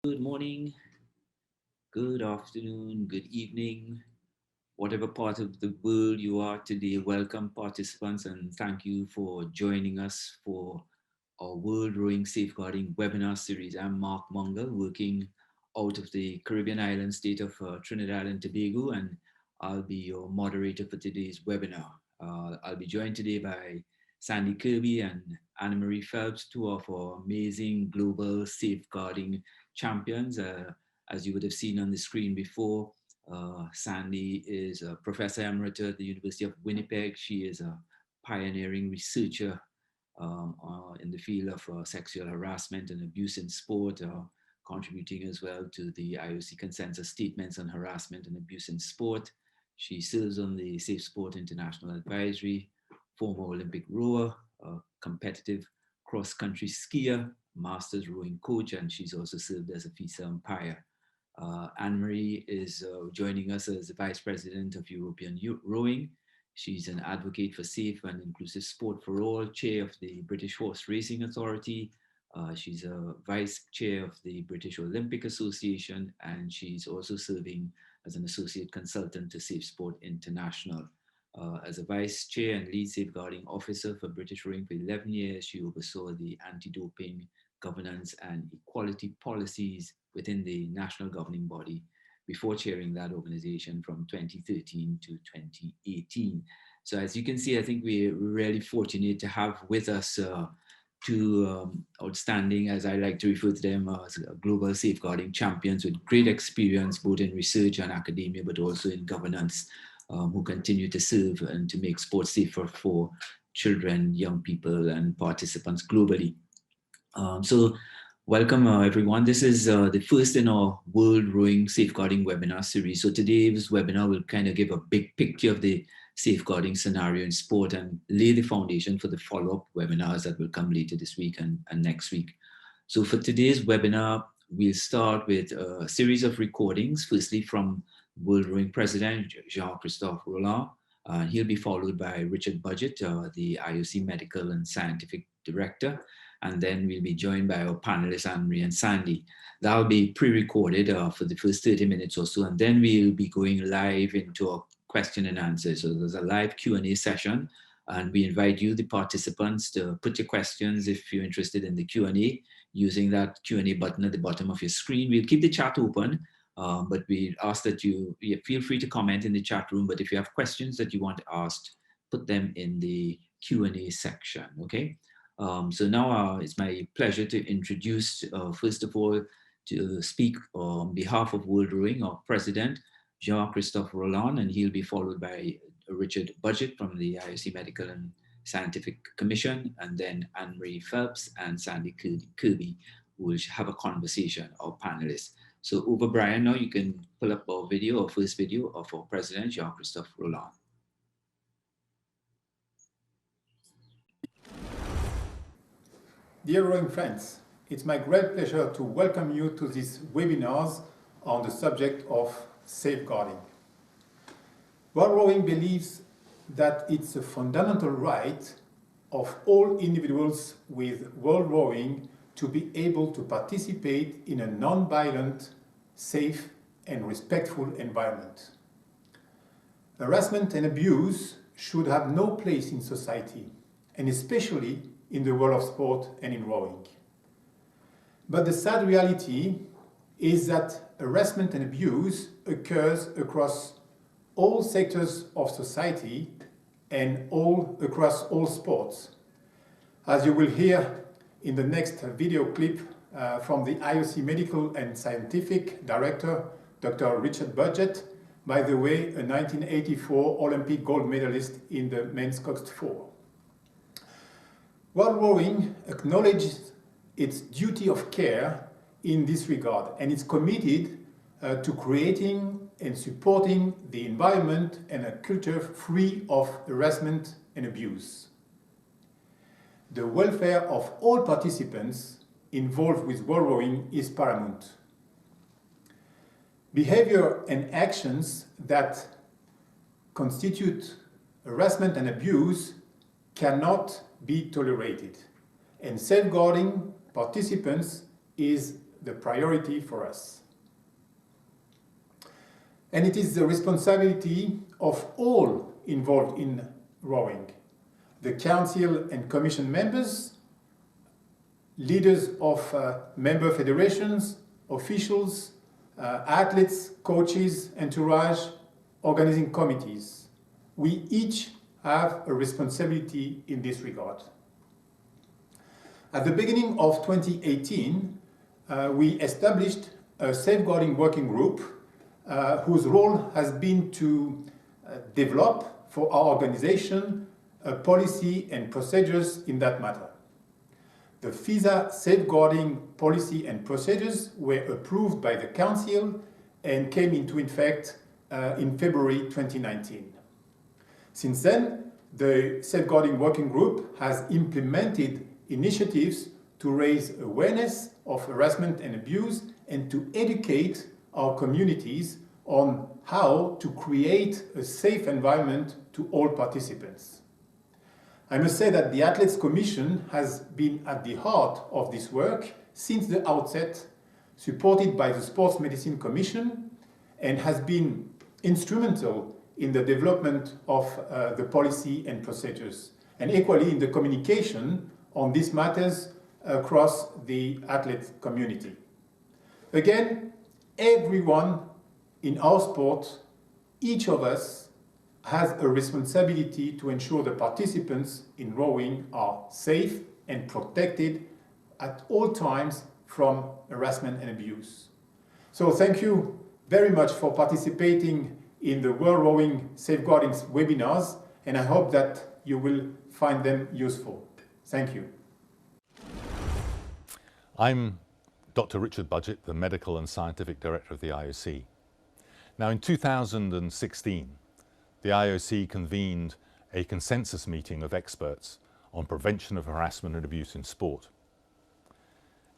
Good morning, good afternoon, good evening, whatever part of the world you are today. Welcome, participants, and thank you for joining us for our World Rowing Safeguarding webinar series. I'm Mark Mungal, working out of the Caribbean island state of Trinidad and Tobago, and I'll be your moderator for today's webinar. I'll be joined today by Sandi Kirby and Annamarie Phelps, two of our amazing global safeguarding champions. As you would have seen on the screen before, Sandi is a professor emerita at the University of Winnipeg. She is a pioneering researcher in the field of sexual harassment and abuse in sport, contributing as well to the IOC consensus statements on harassment and abuse in sport. She serves on the Safe Sport International Advisory, former Olympic rower, competitive cross-country skier, masters rowing coach, and she's also served as a FISA umpire. Annamarie is joining us as the Vice President of European Rowing. She's an advocate for safe and inclusive sport for all, chair of the British Horse Racing Authority. She's a vice chair of the British Olympic Association, and she's also serving as an associate consultant to Safe Sport International. As a vice chair and lead safeguarding officer for British Rowing for 11 years, she oversaw the anti-doping governance and equality policies within the national governing body before chairing that organization from 2013 to 2018. So as you can see, I think we're really fortunate to have with us two outstanding, as I like to refer to them as global safeguarding champions with great experience both in research and academia, but also in governance, who continue to serve and to make sports safer for children, young people, and participants globally. So welcome everyone. This is the first in our World Rowing Safeguarding webinar series. So today's webinar will kind of give a big picture of the safeguarding scenario in sport and lay the foundation for the follow-up webinars that will come later this week and next week. So for today's webinar, we'll start with a series of recordings, firstly from World Rowing President Jean-Christophe Roland. He'll be followed by Richard Budgett, the IOC Medical and Scientific Director. And then we'll be joined by our panelists, Annamarie and Sandi. That'll be pre-recorded for the first 30 minutes or so. And then we'll be going live into a question and answer. So there's a live Q&A session. And we invite you, the participants, to put your questions if you're interested in the Q&A using that Q&A button at the bottom of your screen. We'll keep the chat open, but we ask that you feel free to comment in the chat room. But if you have questions that you want asked, put them in the Q&A section, okay? So now it's my pleasure to introduce, first of all, to speak on behalf of World Rowing, our president, Jean-Christophe Roland, and he'll be followed by Richard Budgett from the IOC Medical and Scientific Commission, and then Annamarie Phelps and Sandi Kirby, who will have a conversation, our panelists. So over Brian, now you can pull up our video, our first video of our president, Jean-Christophe Roland. Dear rowing friends, it's my great pleasure to welcome you to these webinars on the subject of safeguarding. World Rowing believes that it's a fundamental right of all individuals with world rowing to be able to participate in a non-violent, safe and respectful environment. Harassment and abuse should have no place in society, and especially in the world of sport and in rowing. But the sad reality is that harassment and abuse occurs across all sectors of society and across all sports. As you will hear in the next video clip from the IOC Medical and Scientific Director, Dr. Richard Budgett, by the way, a 1984 Olympic gold medalist in the men's Coxed 4. World Rowing acknowledges its duty of care in this regard, and it's committed to creating and supporting the environment and a culture free of harassment and abuse. The welfare of all participants involved with world rowing is paramount. Behavior and actions that constitute harassment and abuse cannot be tolerated, and safeguarding participants is the priority for us. And it is the responsibility of all involved in rowing, the council and commission members, leaders of member federations, officials, athletes, coaches, entourage, organizing committees. We each have a responsibility in this regard. At the beginning of 2018, we established a safeguarding working group whose role has been to develop for our organization a policy and procedures in that matter. The FISA safeguarding policy and procedures were approved by the Council and came into effect in February 2019. Since then, the safeguarding working group has implemented initiatives to raise awareness of harassment and abuse and to educate our communities on how to create a safe environment to all participants. I must say that the Athletes Commission has been at the heart of this work since the outset, supported by the Sports Medicine Commission, and has been instrumental in the development of the policy and procedures, and equally in the communication on these matters across the athlete community. Again, everyone in our sport, each of us, has a responsibility to ensure the participants in rowing are safe and protected at all times from harassment and abuse. So thank you very much for participating in the World Rowing Safeguarding webinars, and I hope that you will find them useful. Thank you. I'm Dr. Richard Budgett, the Medical and Scientific Director of the IOC. Now, in 2016, the IOC convened a consensus meeting of experts on prevention of harassment and abuse in sport.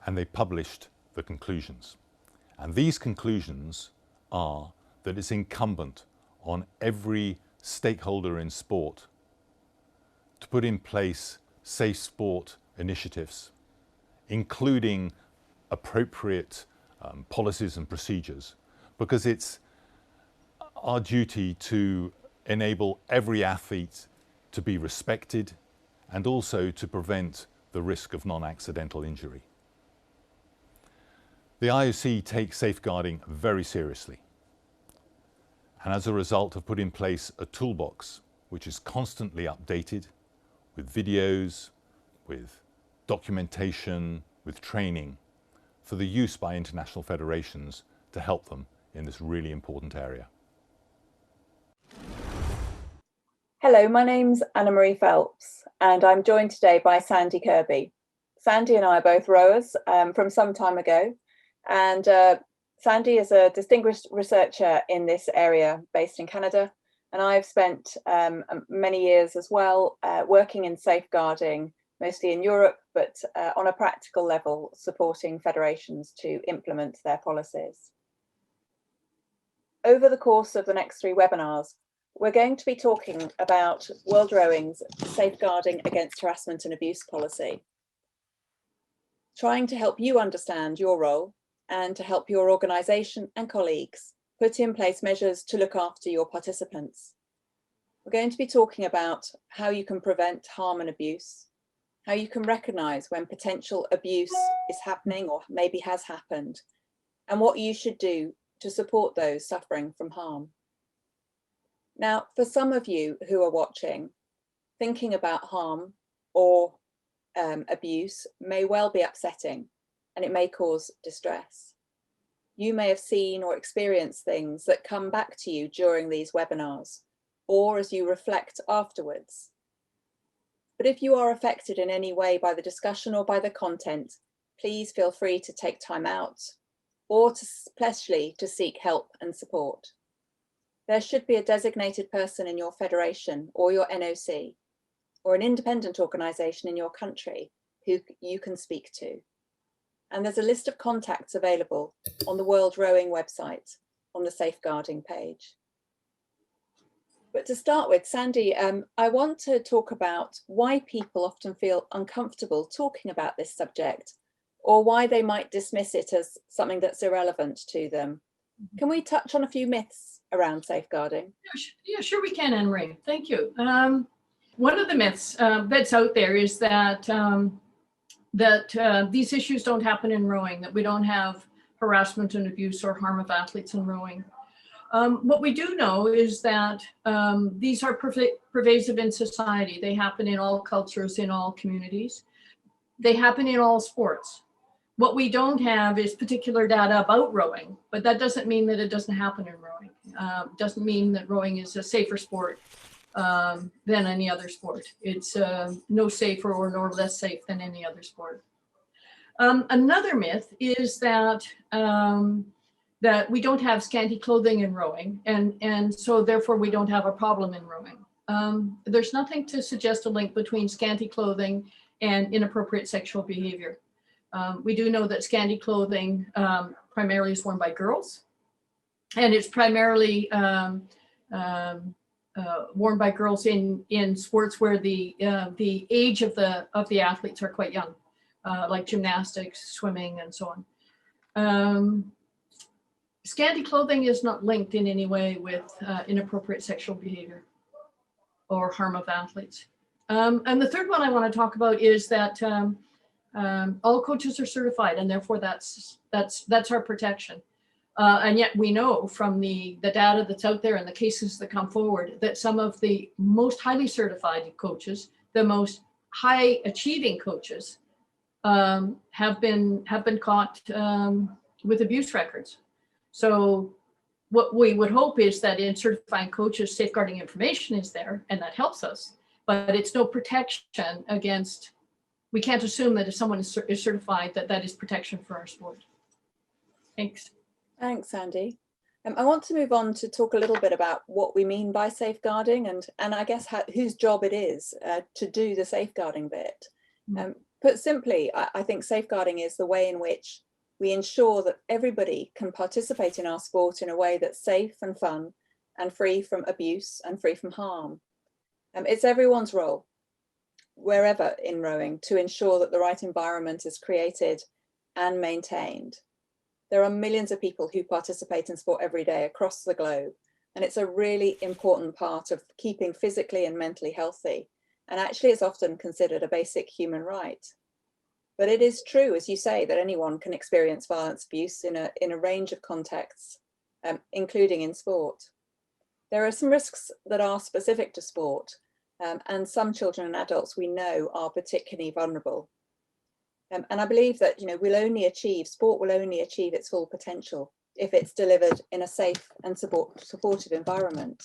And they published the conclusions. And these conclusions are that it's incumbent on every stakeholder in sport to put in place safe sport initiatives, including appropriate policies and procedures, because it's our duty to enable every athlete to be respected and also to prevent the risk of non-accidental injury. The IOC takes safeguarding very seriously, and as a result have put in place a toolbox which is constantly updated with videos, with documentation, with training for the use by international federations to help them in this really important area. Hello, my name's Annamarie Phelps, and I'm joined today by Sandi Kirby. Sandi and I are both rowers from some time ago, and Sandi is a distinguished researcher in this area based in Canada, and I've spent many years as well working in safeguarding, mostly in Europe, but on a practical level, supporting federations to implement their policies. Over the course of the next 3 webinars, we're going to be talking about World Rowing's Safeguarding Against Harassment and Abuse policy, trying to help you understand your role and to help your organisation and colleagues put in place measures to look after your participants. We're going to be talking about how you can prevent harm and abuse, how you can recognise when potential abuse is happening or maybe has happened, and what you should do to support those suffering from harm. Now, for some of you who are watching, thinking about harm or abuse may well be upsetting, and it may cause distress. You may have seen or experienced things that come back to you during these webinars, or as you reflect afterwards. But if you are affected in any way by the discussion or by the content, please feel free to take time out, or especially to seek help and support. There should be a designated person in your federation or your NOC, or an independent organisation in your country who you can speak to. And there's a list of contacts available on the World Rowing website on the safeguarding page. But to start with, Sandi, I want to talk about why people often feel uncomfortable talking about this subject, or why they might dismiss it as something that's irrelevant to them. Can we touch on a few myths around safeguarding? Yeah, sure we can, Annamarie. Thank you. One of the myths that's out there is that these issues don't happen in rowing, that we don't have harassment and abuse or harm of athletes in rowing. What we do know is that these are pervasive in society. They happen in all cultures, in all communities. They happen in all sports. What we don't have is particular data about rowing, but that doesn't mean that it doesn't happen in rowing. Doesn't mean that rowing is a safer sport than any other sport. It's no safer or no less safe than any other sport. Another myth is that that we don't have scanty clothing in rowing, and so therefore we don't have a problem in rowing. There's nothing to suggest a link between scanty clothing and inappropriate sexual behavior. We do know that scanty clothing primarily is worn by girls, and it's primarily worn by girls in sports where the age of the athletes are quite young, like gymnastics, swimming, and so on. Scanty clothing is not linked in any way with inappropriate sexual behavior or harm of athletes. And the third one I want to talk about is that all coaches are certified, and therefore that's our protection. And yet we know from the data that's out there and the cases that come forward that some of the most highly certified coaches, the most high achieving coaches, have been caught with abuse records. So what we would hope is that in certifying coaches, safeguarding information is there, and that helps us, but it's no protection against. We can't assume that if someone is certified that is protection for our sport. Thanks. Thanks, Sandi. I want to move on to talk a little bit about what we mean by safeguarding and I guess whose job it is to do the safeguarding bit. Put simply, I think safeguarding is the way in which we ensure that everybody can participate in our sport in a way that's safe and fun and free from abuse and free from harm. It's everyone's role, wherever in rowing, to ensure that the right environment is created and maintained. There are millions of people who participate in sport every day across the globe, and it's a really important part of keeping physically and mentally healthy. And actually it's often considered a basic human right. But it is true, as you say, that anyone can experience violence, abuse in a range of contexts, including in sport. There are some risks that are specific to sport, and some children and adults we know are particularly vulnerable. And I believe that sport will only achieve its full potential if it's delivered in a safe and supportive environment.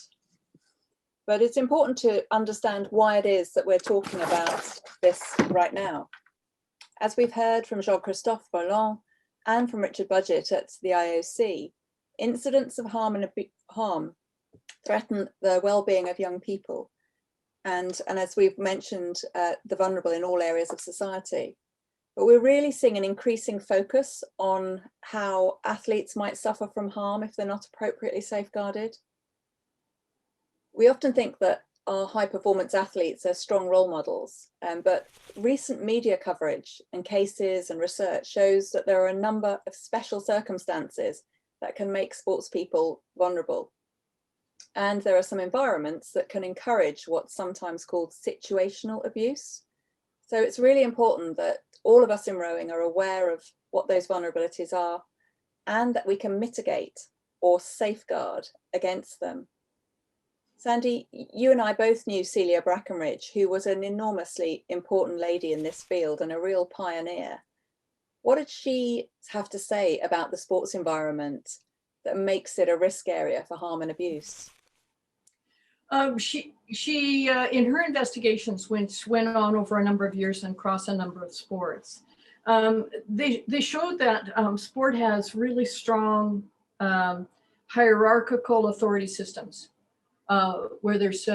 But it's important to understand why it is that we're talking about this right now. As we've heard from Jean-Christophe Boland and from Richard Budgett at the IOC, incidents of harm threaten the well-being of young people. And as we've mentioned, the vulnerable in all areas of society. But we're really seeing an increasing focus on how athletes might suffer from harm if they're not appropriately safeguarded. We often think that our high performance athletes are strong role models, but recent media coverage and cases and research shows that there are a number of special circumstances that can make sports people vulnerable. And there are some environments that can encourage what's sometimes called situational abuse. So it's really important that all of us in rowing are aware of what those vulnerabilities are and that we can mitigate or safeguard against them. Sandi, you and I both knew Celia Brackenridge, who was an enormously important lady in this field and a real pioneer. What did she have to say about the sports environment that makes it a risk area for harm and abuse? She in her investigations, which went on over a number of years and across a number of sports, they showed that sport has really strong hierarchical authority systems, where there's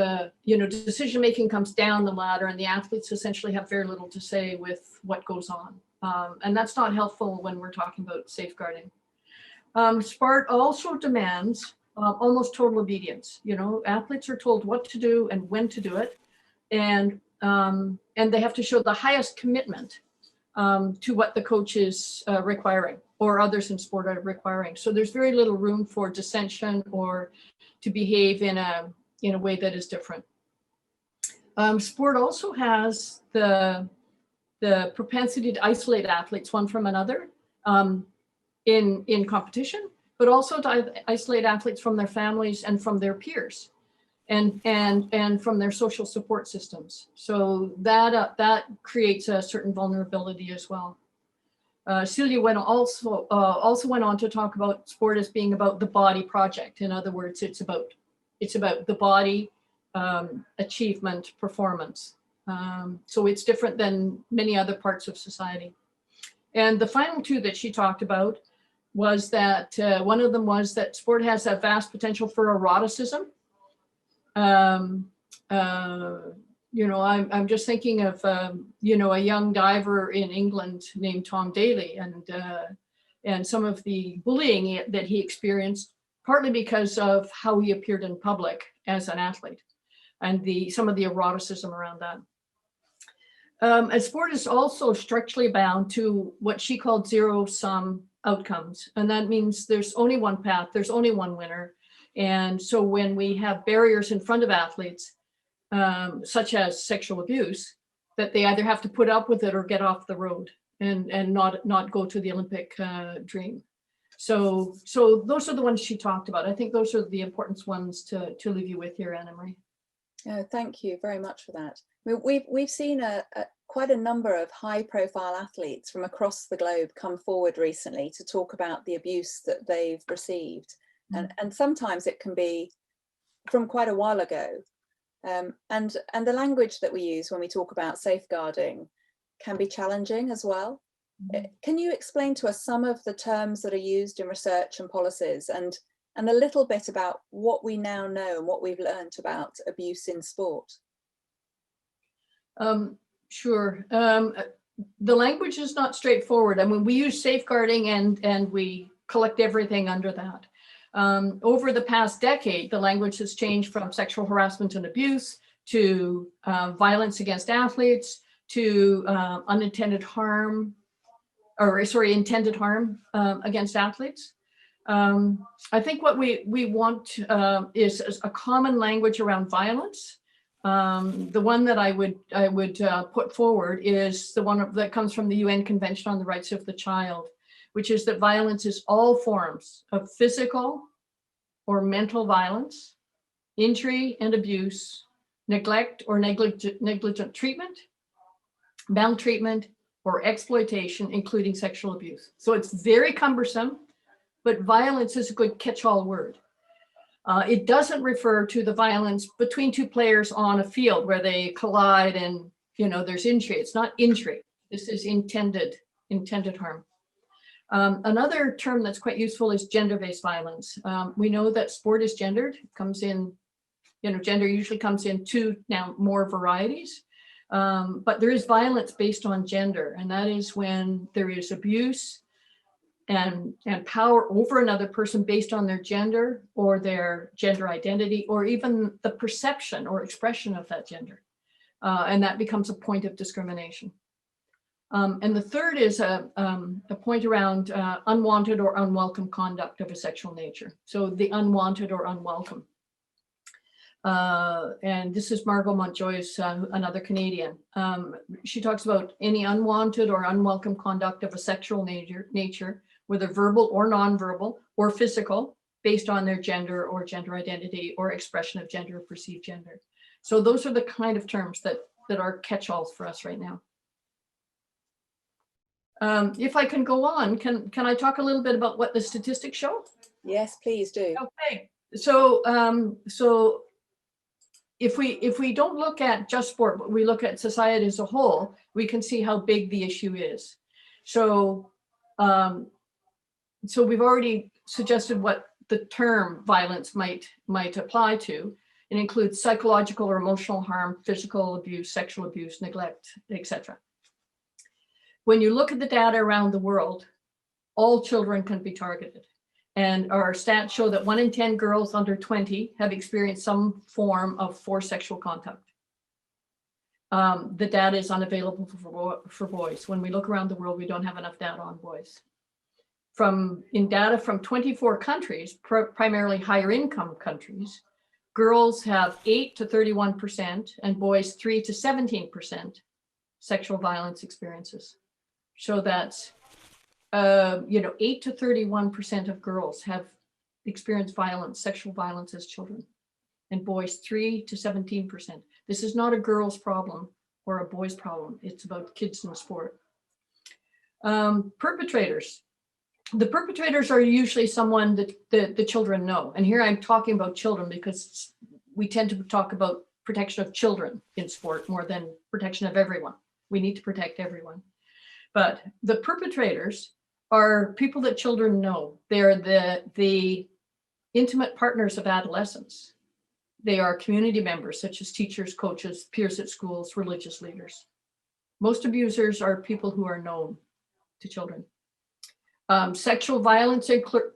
decision making comes down the ladder, and the athletes essentially have very little to say with what goes on, and that's not helpful when we're talking about safeguarding. Sport also demands almost total obedience. Athletes are told what to do and when to do it, and they have to show the highest commitment to what the coach is requiring or others in sport are requiring. So there's very little room for dissension or to behave in a way that is different. Sport also has the propensity to isolate athletes one from another in competition, but also to isolate athletes from their families and from their peers and from their social support systems. So that creates a certain vulnerability as well. Celia also went on to talk about sport as being about the body project. In other words, it's about the body, achievement, performance. So it's different than many other parts of society. And the final two that she talked about was that one of them was that sport has a vast potential for eroticism. I'm just thinking of, a young diver in England named Tom Daly and some of the bullying that he experienced, partly because of how he appeared in public as an athlete and some of the eroticism around that. And sport is also structurally bound to what she called zero-sum outcomes. And that means there's only one path, there's only one winner. And so when we have barriers in front of athletes, such as sexual abuse, that they either have to put up with it or get off the road and not go to the Olympic dream. So those are the ones she talked about. I think those are the important ones to leave you with here, Annamarie. Thank you very much for that. I mean, we've seen quite a number of high-profile athletes from across the globe come forward recently to talk about the abuse that they've received, and sometimes it can be from quite a while ago. And the language that we use when we talk about safeguarding can be challenging as well. Can you explain to us some of the terms that are used in research and policies, and a little bit about what we now know and what we've learned about abuse in sport? Sure. The language is not straightforward. I mean, we use safeguarding and we collect everything under that. Over the past decade, the language has changed from sexual harassment and abuse to violence against athletes to intended harm against athletes. I think what we want is a common language around violence. The one that I would put forward is the one that comes from the UN Convention on the Rights of the Child, which is that violence is all forms of physical or mental violence, injury and abuse, neglect or negligent treatment, maltreatment, or exploitation, including sexual abuse. So it's very cumbersome, but violence is a good catch-all word. It doesn't refer to the violence between two players on a field where they collide and there's injury. It's not injury. This is intended harm. Another term that's quite useful is gender-based violence. We know that sport is gendered. It comes in, gender usually comes in two now more varieties. But there is violence based on gender, and that is when there is abuse and power over another person based on their gender or their gender identity, or even the perception or expression of that gender. And that becomes a point of discrimination. And the third is a point around unwanted or unwelcome conduct of a sexual nature. So the unwanted or unwelcome. And this is Margot Montjoy's, another Canadian. She talks about any unwanted or unwelcome conduct of a sexual nature, whether verbal or nonverbal or physical, based on their gender or gender identity or expression of gender or perceived gender. So those are the kind of terms that are catch-alls for us right now. If I can go on, can I talk a little bit about what the statistics show? Yes, please do. Okay, so if we don't look at just sport, but we look at society as a whole, we can see how big the issue is. So we've already suggested what the term violence might apply to. It includes psychological or emotional harm, physical abuse, sexual abuse, neglect, etc. When you look at the data around the world, all children can be targeted. And our stats show that 1 in 10 girls under 20 have experienced some form of forced sexual contact. the data is unavailable for boys. When we look around the world, we don't have enough data on boys. In data from 24 countries, primarily higher income countries, girls have 8 to 31% and boys 3 to 17% sexual violence experiences. So that's 8 to 31% of girls have experienced violence, sexual violence as children, and boys 3 to 17%. This is not a girl's problem or a boy's problem. It's about kids in sport. Perpetrators. The perpetrators are usually someone that the children know. And here I'm talking about children because we tend to talk about protection of children in sport more than protection of everyone. We need to protect everyone. But the perpetrators are people that children know. They're the intimate partners of adolescents. They are community members such as teachers, coaches, peers at schools, religious leaders. Most abusers are people who are known to children. Sexual violence occurs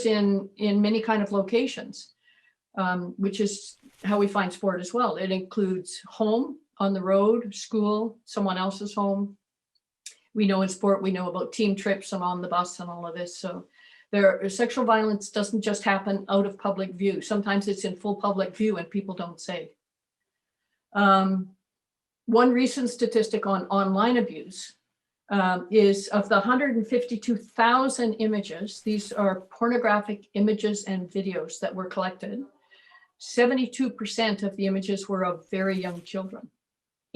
in many kind of locations, which is how we find sport as well. It includes home, on the road, school, someone else's home. We know in sport, we know about team trips and on the bus and all of this. So sexual violence doesn't just happen out of public view. Sometimes it's in full public view and people don't say. One recent statistic on online abuse is of the 152,000 images, these are pornographic images and videos that were collected, 72% of the images were of very young children.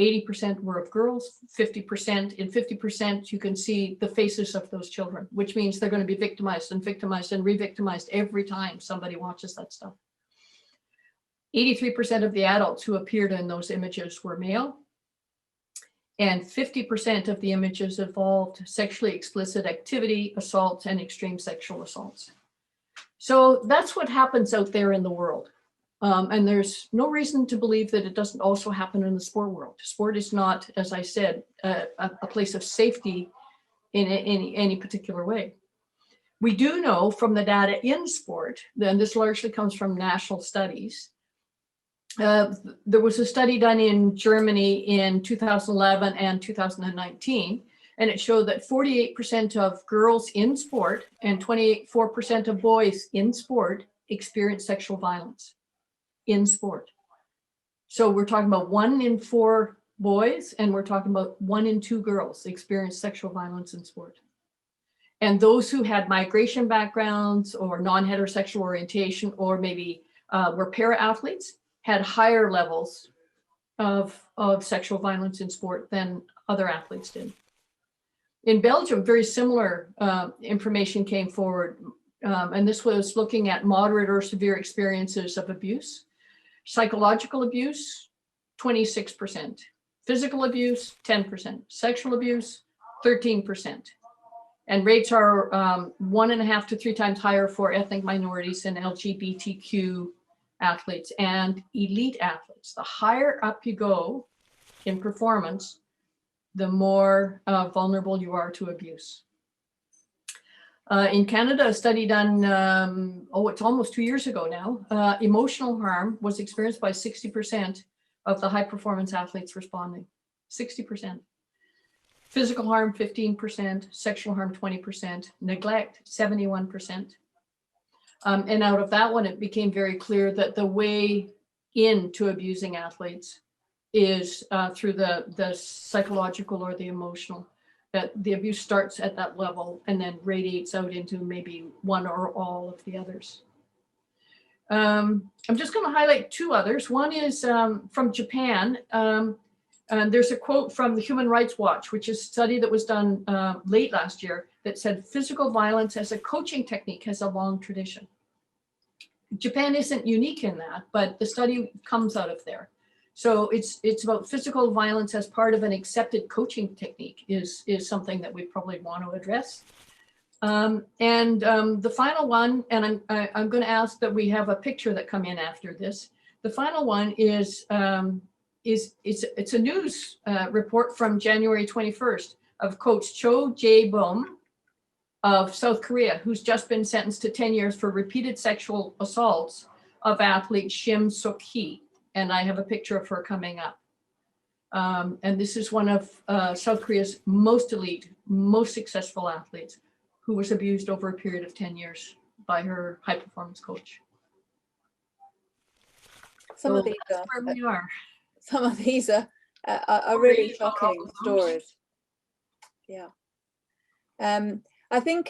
80% were of girls, 50%. In 50%, you can see the faces of those children, which means they're going to be victimized and victimized and re-victimized every time somebody watches that stuff. 83% of the adults who appeared in those images were male. And 50% of the images involved sexually explicit activity, assaults, and extreme sexual assaults. So that's what happens out there in the world. And there's no reason to believe that it doesn't also happen in the sport world. Sport is not, as I said, a place of safety in any particular way. We do know from the data in sport, and this largely comes from national studies, there was a study done in Germany in 2011 and 2019, and it showed that 48% of girls in sport and 24% of boys in sport experience sexual violence in sport. So we're talking about 1 in 4 boys, and we're talking about 1 in 2 girls experience sexual violence in sport. And those who had migration backgrounds or non-heterosexual orientation, or maybe were para-athletes, had higher levels of sexual violence in sport than other athletes did. In Belgium, very similar information came forward, and this was looking at moderate or severe experiences of abuse. Psychological abuse, 26%. Physical abuse, 10%. Sexual abuse, 13%. And rates are 1.5 to 3 times higher for ethnic minorities and LGBTQ athletes and elite athletes. The higher up you go in performance, the more vulnerable you are to abuse. In Canada, a study done, it's almost 2 years ago now, emotional harm was experienced by 60% of the high performance athletes responding, 60%. Physical harm, 15%, sexual harm, 20%, neglect, 71%. And out of that one, it became very clear that the way into abusing athletes is through the psychological or the emotional, that the abuse starts at that level and then radiates out into maybe one or all of the others. I'm just going to highlight 2 others. One is from Japan. And there's a quote from the Human Rights Watch, which is a study that was done late last year that said physical violence as a coaching technique has a long tradition. Japan isn't unique in that, but the study comes out of there. So it's about physical violence as part of an accepted coaching technique is something that we probably want to address. The final one, and I'm going to ask that we have a picture that come in after this. The final one is it's a news report from January 21st of Coach Cho Jae-bum of South Korea, who's just been sentenced to 10 years for repeated sexual assaults of athlete Shim Suk-hee. and I have a picture of her coming up. And this is one of South Korea's most elite, most successful athletes who was abused over a period of 10 years by her high performance coach. Some So of these that's where we are. Some of these are really shocking stories. Yeah. I think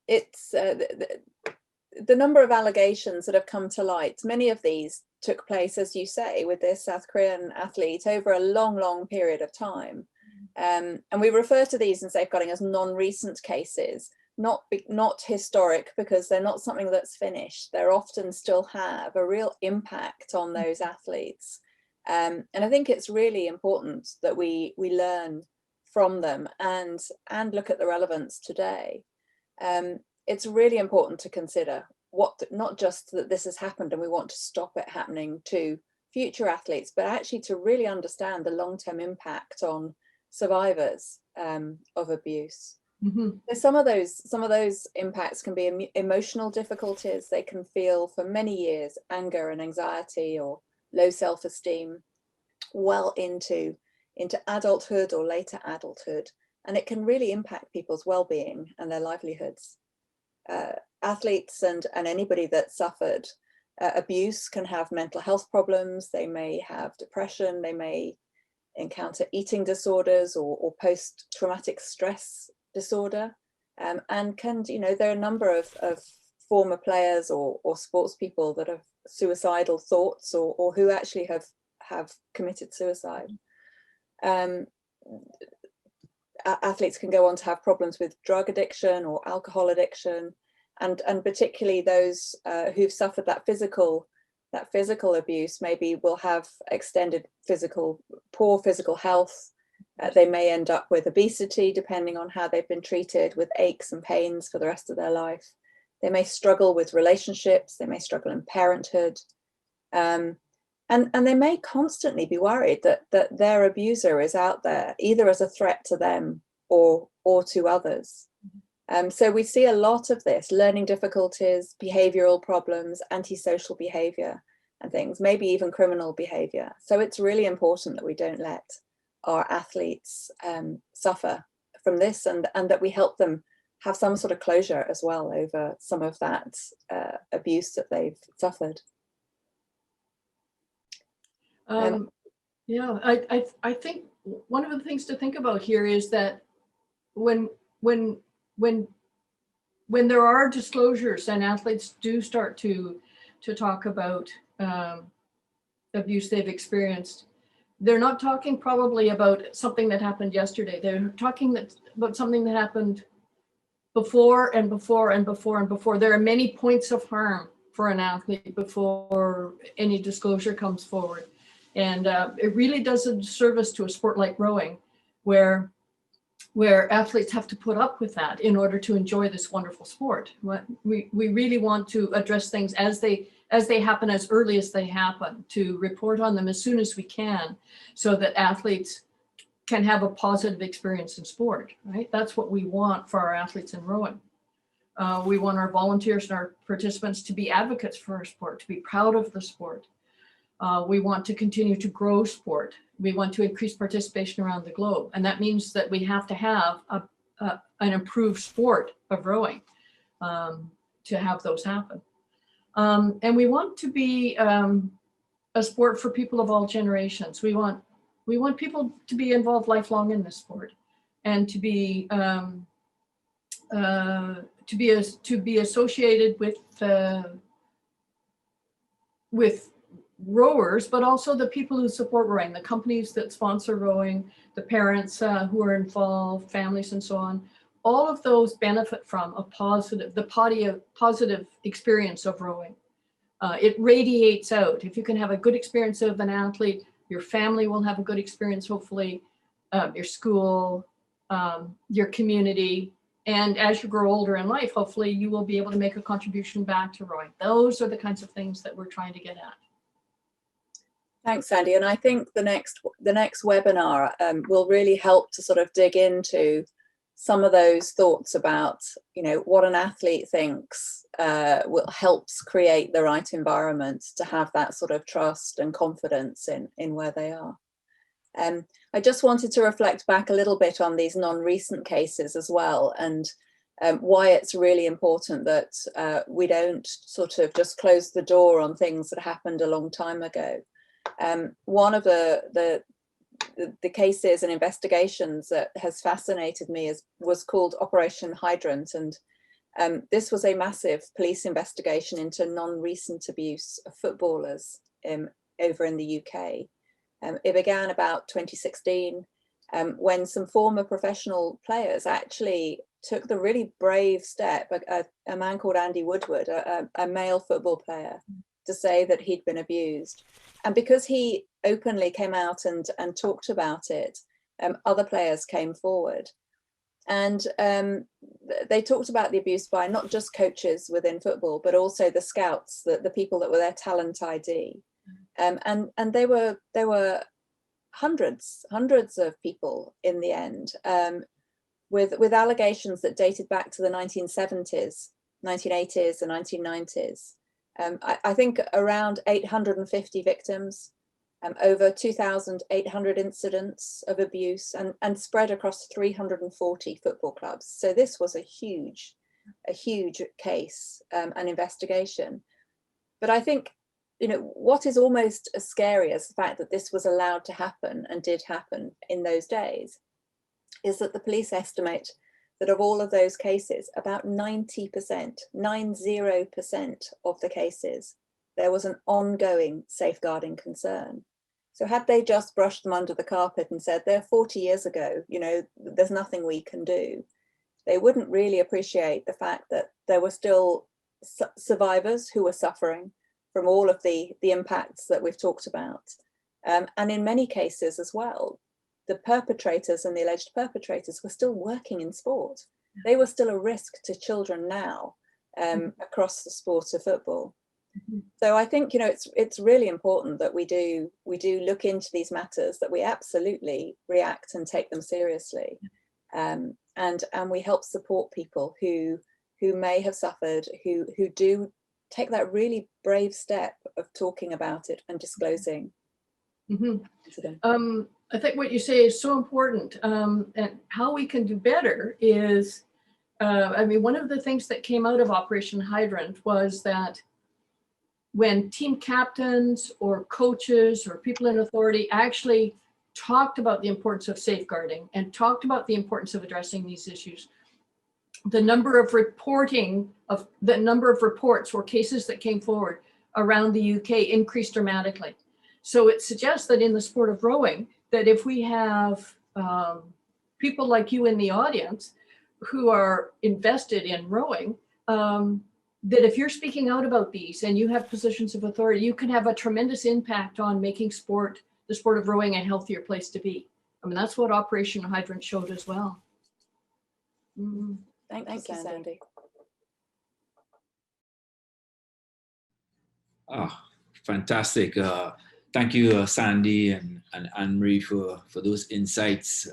it's the number of allegations that have come to light. Many of these took place, as you say, with this South Korean athlete over a long, long period of time. And we refer to these in safeguarding as non-recent cases, not historic, because they're not something that's finished. They're often still have a real impact on those athletes. And I think it's really important that we learn from them and look at the relevance today. It's really important to consider not just that this has happened and we want to stop it happening to future athletes, but actually to really understand the long-term impact on survivors of abuse. Mm-hmm. Some of those impacts can be emotional difficulties. They can feel for many years anger and anxiety or low self-esteem well into adulthood or later adulthood, and it can really impact people's well-being and their livelihoods. Athletes and anybody that suffered abuse can have mental health problems. They may have depression, they may encounter eating disorders or post-traumatic stress disorder, and there are a number of former players or sports people that have suicidal thoughts or who actually have committed suicide. Athletes can go on to have problems with drug addiction or alcohol addiction, and particularly those who've suffered that physical abuse maybe will have extended poor physical health. They may end up with obesity depending on how they've been treated, with aches and pains for the rest of their life. They may struggle with relationships, they may struggle in parenthood, and they may constantly be worried that their abuser is out there either as a threat to them or to others. So we see a lot of this: learning difficulties, behavioral problems, antisocial behavior and things, maybe even criminal behavior. So it's really important that we don't let our athletes suffer from this, and that we help them have some sort of closure as well over some of that abuse that they've suffered. Yeah, I think one of the things to think about here is that when there are disclosures and athletes do start to talk about abuse they've experienced, they're not talking probably about something that happened yesterday. They're talking about something that happened before and before and before and before. There are many points of harm for an athlete before any disclosure comes forward. And it really does a disservice to a sport like rowing, where athletes have to put up with that in order to enjoy this wonderful sport. We really want to address things as they happen, as early as they happen, to report on them as soon as we can, so that athletes can have a positive experience in sport, right? That's what we want for our athletes in rowing. We want our volunteers and our participants to be advocates for our sport, to be proud of the sport. We want to continue to grow sport. We want to increase participation around the globe. And that means that we have to have an improved sport of rowing to have those happen. And we want to be a sport for people of all generations. We want people to be involved lifelong in this sport, and to be associated with rowers, but also the people who support rowing, the companies that sponsor rowing, the parents who are involved, families, and so on. All of those benefit from the positive experience of rowing. It radiates out. If you can have a good experience of an athlete, your family will have a good experience, hopefully, your school, your community. And as you grow older in life, hopefully you will be able to make a contribution back to rowing. Those are the kinds of things that we're trying to get at. Thanks, Sandi. And I think the next webinar will really help to sort of dig into some of those thoughts about, what an athlete thinks helps create the right environment to have that sort of trust and confidence in where they are. I just wanted to reflect back a little bit on these non-recent cases as well, and why it's really important that we don't sort of just close the door on things that happened a long time ago. One of the cases and investigations that has fascinated me was called Operation Hydrant, and this was a massive police investigation into non-recent abuse of footballers over in the UK. It began about 2016 when some former professional players actually took the really brave step, a man called Andy Woodward, a male football player, to say that he'd been abused. And because he openly came out and talked about it, other players came forward. And they talked about the abuse by not just coaches within football, but also the scouts, the people that were their talent ID. And there were hundreds of people in the end, with allegations that dated back to the 1970s, 1980s and 1990s. I think around 850 victims, over 2,800 incidents of abuse, and spread across 340 football clubs. So this was a huge case and investigation. But I think, what is almost as scary as the fact that this was allowed to happen and did happen in those days is that the police estimate that of all of those cases, about 90% of the cases, there was an ongoing safeguarding concern. So had they just brushed them under the carpet and said, they're 40 years ago, there's nothing we can do, they wouldn't really appreciate the fact that there were still survivors who were suffering from all of the impacts that we've talked about. And in many cases as well, the perpetrators and the alleged perpetrators were still working in sport. They were still a risk to children now across the sport of football. So I think, it's really important that we do look into these matters, that we absolutely react and take them seriously. And we help support people who may have suffered, who do take that really brave step of talking about it and disclosing. I think what you say is so important, and how we can do better is, one of the things that came out of Operation Hydrant was that when team captains or coaches or people in authority actually talked about the importance of safeguarding and talked about the importance of addressing these issues, the number of reports or cases that came forward around the UK increased dramatically. So it suggests that in the sport of rowing, that if we have people like you in the audience who are invested in rowing, that if you're speaking out about these and you have positions of authority, you can have a tremendous impact on making the sport of rowing a healthier place to be. That's what Operation Hydrant showed as well. Thank you, Sandi. Fantastic. Thank you, Sandi and Annamarie, for those insights.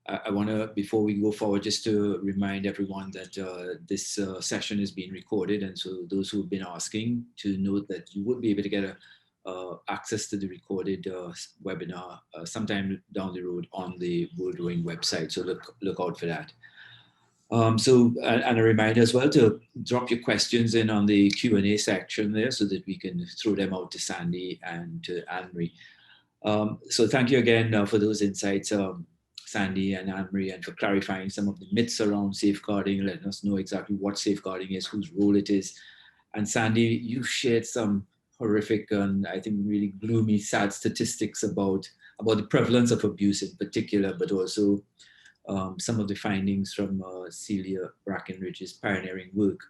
I want to, before we go forward, just to remind everyone that this session is being recorded. And so those who have been asking, to note that you would be able to get access to the recorded webinar sometime down the road on the World Rowing website. So look out for that. And a reminder as well to drop your questions in on the Q&A section there so that we can throw them out to Sandi and to Annamarie. So thank you again for those insights, Sandi and Annamarie, and for clarifying some of the myths around safeguarding, letting us know exactly what safeguarding is, whose role it is. And Sandi, you shared some horrific and I think really gloomy, sad statistics about the prevalence of abuse in particular, but also some of the findings from Celia Brackenridge's pioneering work.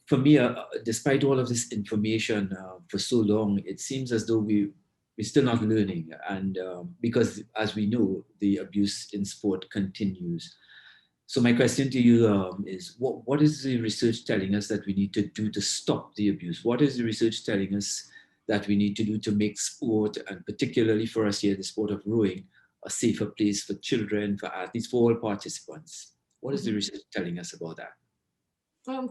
For me, despite all of this information for so long, it seems as though we're still not learning. And because, as we know, the abuse in sport continues. So my question to you is, what is the research telling us that we need to do to stop the abuse? What is the research telling us that we need to do to make sport, and particularly for us here, the sport of rowing, a safer place for children, for athletes, for all participants. What is the research telling us about that?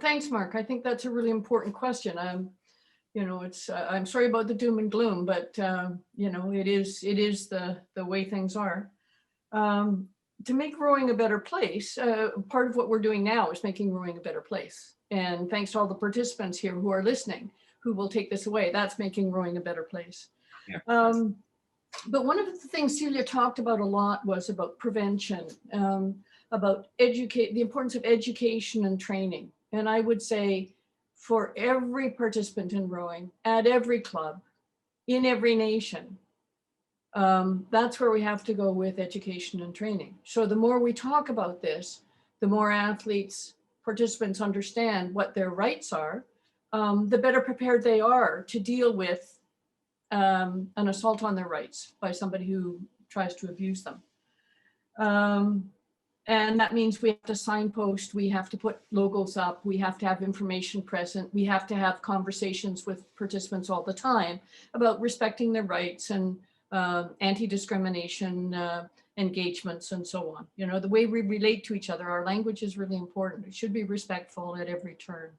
Thanks, Mark. I think that's a really important question. You know, it's I'm sorry about the doom and gloom, but you know, it is the way things are. To make rowing a better place, part of what we're doing now is making rowing a better place. And thanks to all the participants here who are listening, who will take this away, that's making rowing a better place. Yeah. But one of the things Celia talked about a lot was about prevention, about the importance of education and training. And I would say for every participant in rowing, at every club, in every nation, that's where we have to go with education and training. So the more we talk about this, the more athletes, participants understand what their rights are, the better prepared they are to deal with an assault on their rights by somebody who tries to abuse them. And that means we have to signpost, we have to put logos up, we have to have information present, we have to have conversations with participants all the time about respecting their rights and anti-discrimination engagements and so on. You know, the way we relate to each other, our language is really important. It should be respectful at every turn.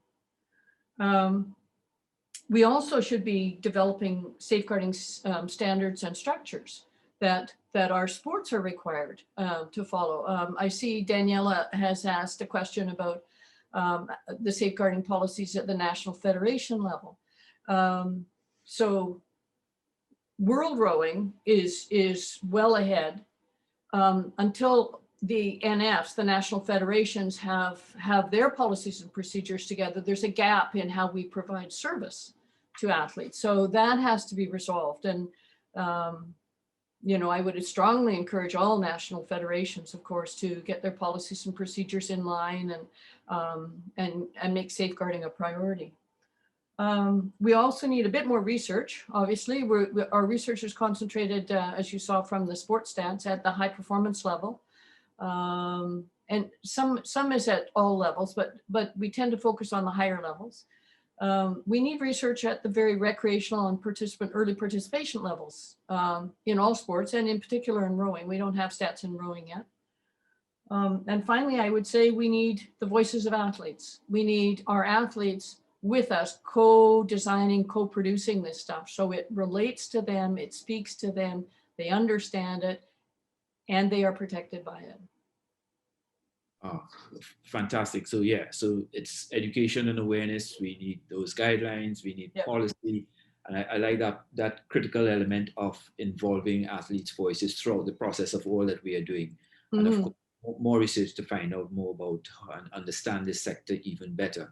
We also should be developing safeguarding standards and structures that our sports are required to follow. I see Daniela has asked a question about the safeguarding policies at the national federation level. So world rowing is well ahead until the NFs, the national federations, have their policies and procedures together. There's a gap in how we provide service to athletes. So that has to be resolved. And you know, I would strongly encourage all national federations, of course, to get their policies and procedures in line and make safeguarding a priority. We also need a bit more research. Obviously, our research is concentrated, as you saw from the sports stats, at the high performance level. And some is at all levels, but we tend to focus on the higher levels. We need research at the very recreational and early participation levels in all sports, and in particular in rowing. We don't have stats in rowing yet. And finally, I would say we need the voices of athletes. We need our athletes with us, co-designing, co-producing this stuff. So it relates to them, it speaks to them, they understand it, and they are protected by it. Oh, fantastic. So yeah, so it's education and awareness. We need those guidelines, we need policy. And I like that critical element of involving athletes' voices throughout the process of all that we are doing. And of course, more research to find out more about and understand this sector even better.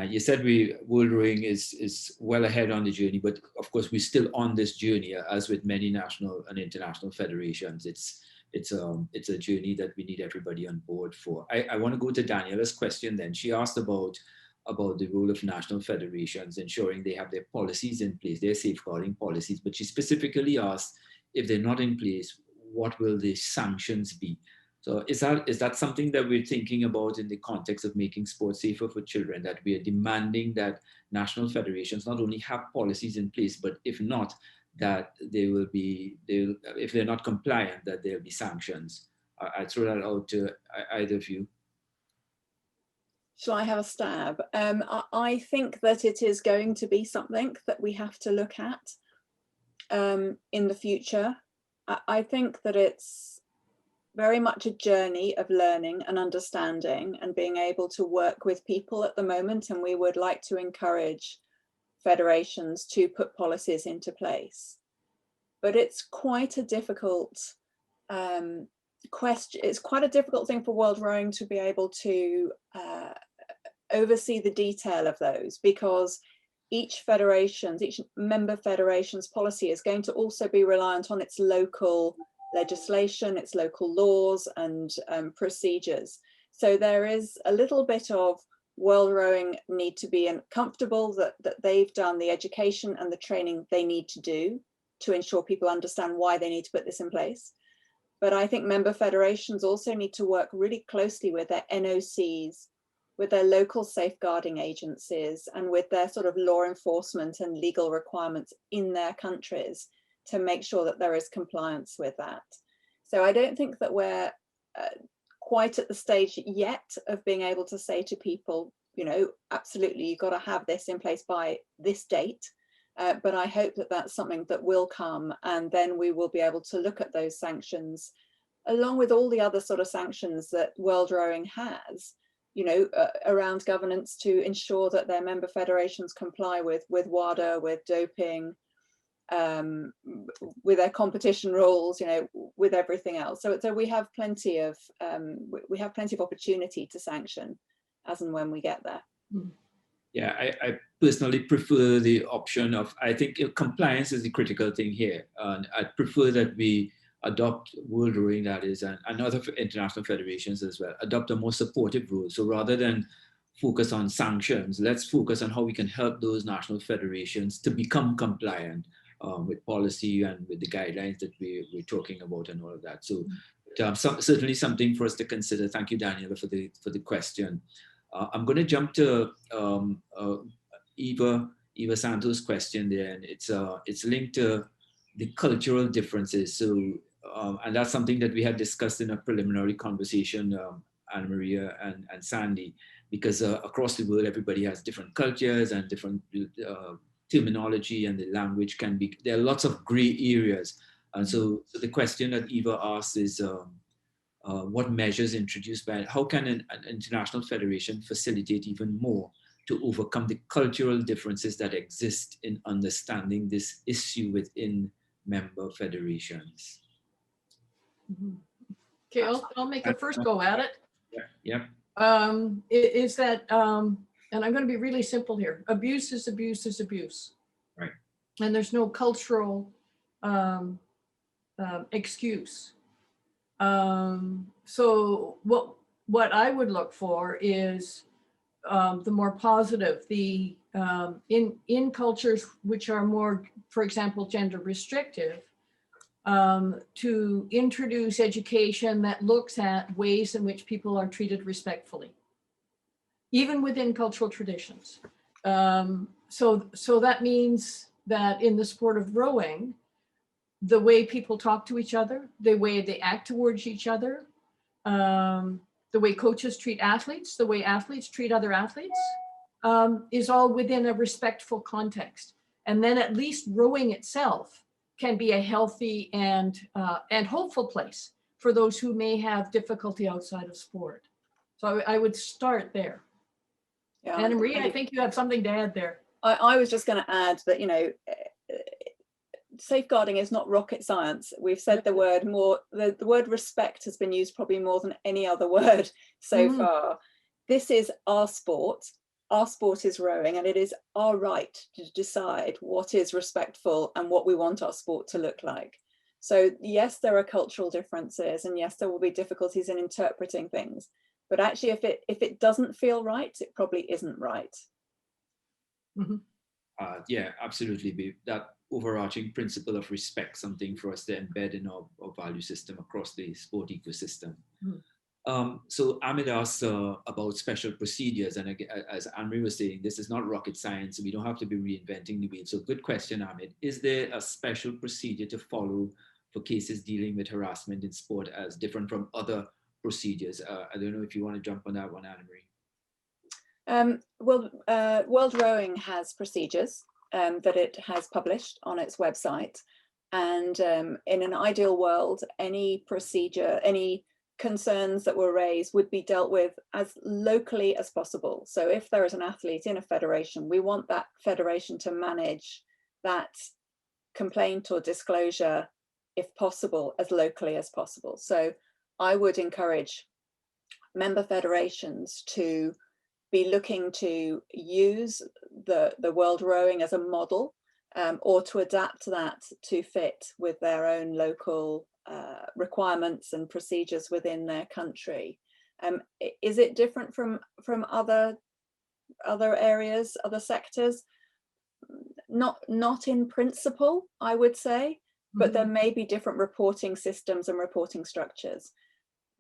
You said world rowing is well ahead on the journey, but of course we're still on this journey, as with many national and international federations. It's a journey that we need everybody on board for. I want to go to Daniela's question then. She asked about the role of national federations, ensuring they have their policies in place, their safeguarding policies, but she specifically asked, if they're not in place, what will the sanctions be? So is that something that we're thinking about in the context of making sports safer for children, that we are demanding that national federations not only have policies in place, but if not, that if they're not compliant, that there'll be sanctions? I throw that out to either of you. Shall I have a stab? I think that it is going to be something that we have to look at in the future. I think that it's very much a journey of learning and understanding and being able to work with people at the moment. And we would like to encourage federations to put policies into place. But it's quite a difficult question. It's quite a difficult thing for World Rowing to be able to oversee the detail of those, because each member federation's policy is going to also be reliant on its local legislation, its local laws and procedures. So there is a little bit of World Rowing need to be comfortable that they've done the education and the training they need to do to ensure people understand why they need to put this in place. But I think member federations also need to work really closely with their NOCs, with their local safeguarding agencies, and with their sort of law enforcement and legal requirements in their countries to make sure that there is compliance with that. So I don't think that we're quite at the stage yet of being able to say to people, you know, absolutely, you've got to have this in place by this date. But I hope that that's something that will come, and then we will be able to look at those sanctions along with all the other sort of sanctions that World Rowing has, you know, around governance to ensure that their member federations comply with WADA, with doping, with their competition rules, you know, with everything else. So we have plenty of opportunity to sanction as and when we get there. Yeah, I personally prefer the option of, I think compliance is the critical thing here. And I prefer that we adopt World Rowing, that is, and other international federations as well, adopt a more supportive role. So rather than focus on sanctions, let's focus on how we can help those national federations to become compliant with policy and with the guidelines that we're talking about and all of that. So certainly something for us to consider. Thank you, Daniela, for the question. I'm going to jump to Eva Santos' question there, and it's linked to the cultural differences. So, and that's something that we had discussed in a preliminary conversation, Annamarie and Sandi, because across the world, everybody has different cultures and different terminology, and the language can be, there are lots of gray areas. And so the question that Eva asks is, what measures introduced by, how can an international federation facilitate even more to overcome the cultural differences that exist in understanding this issue within member federations? Okay, I'll make a first go at it. Yeah. Is that, and I'm going to be really simple here. Abuse is abuse is abuse. Right. And there's no cultural excuse. So what I would look for is the more positive, in cultures which are more, for example, gender restrictive, to introduce education that looks at ways in which people are treated respectfully, even within cultural traditions. So that means that in the sport of rowing, the way people talk to each other, the way they act towards each other, the way coaches treat athletes, the way athletes treat other athletes, is all within a respectful context. And then at least rowing itself can be a healthy and hopeful place for those who may have difficulty outside of sport. So I would start there. Yeah, Annamarie, I think you have something to add there. I was just going to add that, you know, safeguarding is not rocket science. We've said the word more, the word respect has been used probably more than any other word so far. This is our sport. Our sport is rowing, and it is our right to decide what is respectful and what we want our sport to look like. So yes, there are cultural differences, and yes, there will be difficulties in interpreting things. But actually, if it doesn't feel right, it probably isn't right. Yeah, absolutely. That overarching principle of respect, something for us to embed in our value system across the sport ecosystem. So Ahmed asked about special procedures, and as Annamarie was saying, this is not rocket science, so we don't have to be reinventing the wheel. So good question, Ahmed. Is there a special procedure to follow for cases dealing with harassment in sport as different from other procedures? I don't know if you want to jump on that one, Annamarie. Well, World Rowing has procedures that it has published on its website. And in an ideal world, any procedure, any concerns that were raised would be dealt with as locally as possible. So if there is an athlete in a federation, we want that federation to manage that complaint or disclosure, if possible, as locally as possible. So I would encourage member federations to be looking to use the World Rowing as a model, or to adapt that to fit with their own local requirements and procedures within their country. Is it different from other areas, other sectors? Not in principle, I would say, but there may be different reporting systems and reporting structures.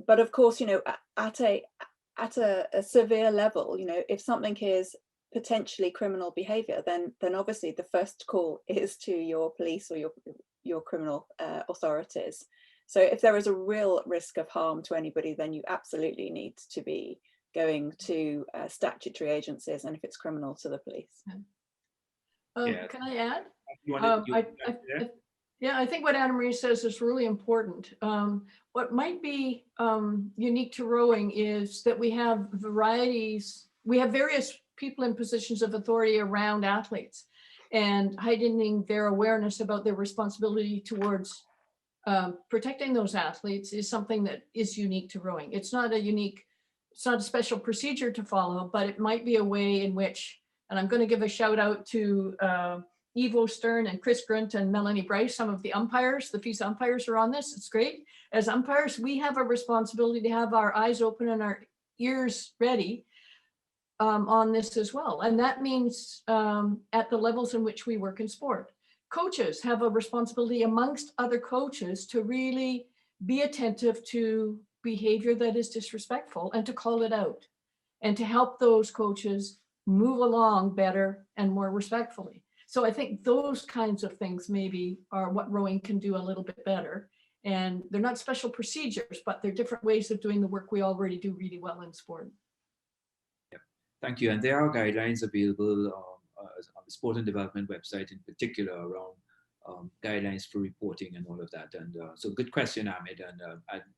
But of course, you know, at a severe level, you know, if something is potentially criminal behavior, then obviously the first call is to your police or your criminal authorities. So if there is a real risk of harm to anybody, then you absolutely need to be going to statutory agencies, and if it's criminal, to the police. Yeah. Can I add? Yeah, I think what Annamarie says is really important. What might be unique to rowing is that we have varieties, we have various people in positions of authority around athletes, and heightening their awareness about their responsibility towards protecting those athletes is something that is unique to rowing. It's not a special procedure to follow, but it might be a way in which, and I'm going to give a shout out to Evo Stern and Chris Grunt and Melanie Bryce, some of the umpires, the FISA umpires are on this. It's great. As umpires, we have a responsibility to have our eyes open and our ears ready on this as well. And that means at the levels in which we work in sport. Coaches have a responsibility amongst other coaches to really be attentive to behavior that is disrespectful and to call it out and to help those coaches move along better and more respectfully. So I think those kinds of things maybe are what rowing can do a little bit better. And they're not special procedures, but they're different ways of doing the work we already do really well in sport. Yeah. Thank you. And there are guidelines available on the Sport and Development website in particular around guidelines for reporting and all of that. And so good question, Ahmed. And